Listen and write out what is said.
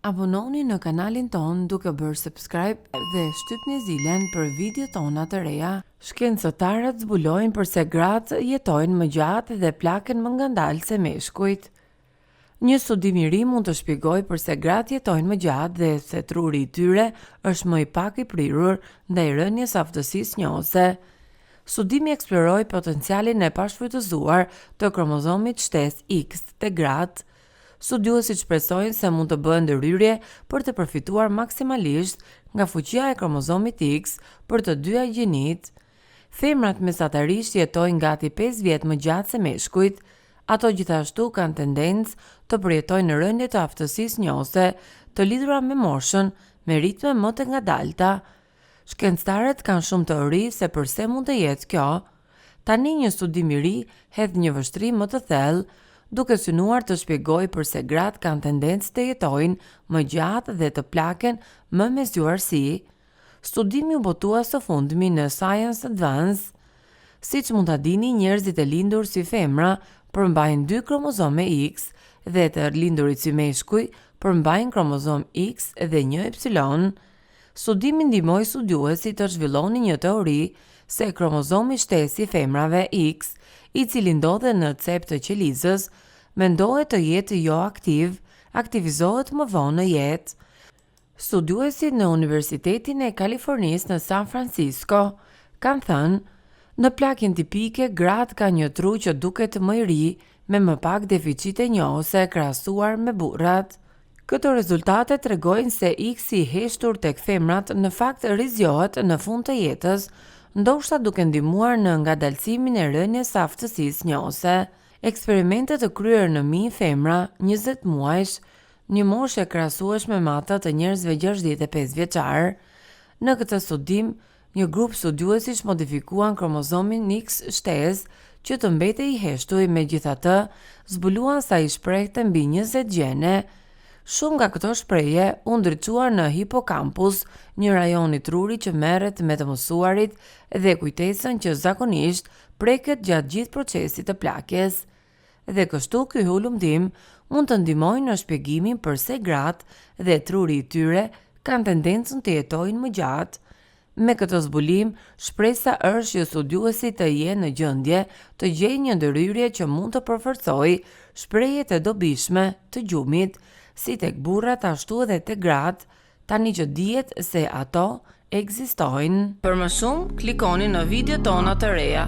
Abononi në kanalin ton duke bërë subscribe dhe shtypni zilen për video tona të reja. Shkencëtarët zbulojnë përse gratë jetojnë më gjatë dhe plaken më ngandalë se meshkujt. Një studim i ri mund të shpjegojë përse gratë jetojnë më gjatë dhe se truri i tyre është më i pak i prirur ndaj rënies aftësisë njohëse. Studimi eksploroi potencialin e pashfrytëzuar të kromozomit shtesë X te gratë. Studiuesit shpresojnë se mund të bëhen ndërhyrje për të përfituar maksimalisht nga fuqia e kromozomit X për të dyja gjenit. Femrat mesatarisht jetojnë gati 5 vjet më gjatë se meshkujt. Ato gjithashtu kanë tendencë të përjetojnë rënje të aftësisë njohëse të lidhura me moshën me ritme më të ngadalta. Shkencëtarët kanë shumë teori se pse mund të jetë kjo. Tani një studim i ri hedh një vështrim më të thellë, duke synuar të shpjegojë përse gratë kanë tendencë të jetojnë më gjatë dhe të plaken më me zgjuarsi. Studimi u botua së fundmi në Science Advance. Siç mund ta dini, njerëzit e lindur si femra përmbajnë 2 kromozome X dhe të lindurit si meshkuj përmbajnë kromozom X dhe 1 Y. Studimi ndihmoi studiuesit të zhvillonin një teori se kromozomi shtesë i femrave X, i cili ndodhet në cep të qelizës, mendohet të jetë jo aktiv, aktivizohet më vonë në jetë. Studiuesit në Universitetin e Kalifornisë në San Francisco kanë thënë, në plagjen tipike gratë ka një tru që duket më i ri me më pak deficite njohëse krahasuar me burrat. Këto rezultate tregojnë se X-i i heshtur tek femrat në fakt rizjohet në fund të jetës, ndoshta duke ndihmuar në ngadalësimin e rënies së aftësisë njohëse. Eksperimentet të kryer në 1000 femra 20 muajsh, një moshë e krahasueshme me atë të njerëzve 65 vjeçar. Në këtë studim, një grup studiuesish modifikuan kromozomin X shtesë që të mbetej i heshtur, megjithatë, zbuluan sa i shprehte mbi 20 gjene. Shumë nga këto shprehje u ndriçuan në hipokampus, një rajon i trurit që merret me të mësuarit dhe kujtesën që zakonisht preket gjatë gjithë procesit të plakjes. Dhe kështu ky hulumtim mund të ndihmojë në shpjegimin pse gratë dhe truri i tyre kanë tendencën të jetojnë më gjatë. Me këtë zbulim, shpresa është që studiuesit të jenë në gjendje të gjejnë një ndërhyrje që mund të përforcojë shprehjet e dobishme të gjumit, si tek burrat ashtu edhe tek gratë, tani që dihet se ato ekzistojnë. Për më shumë, klikoni në video tona të reja.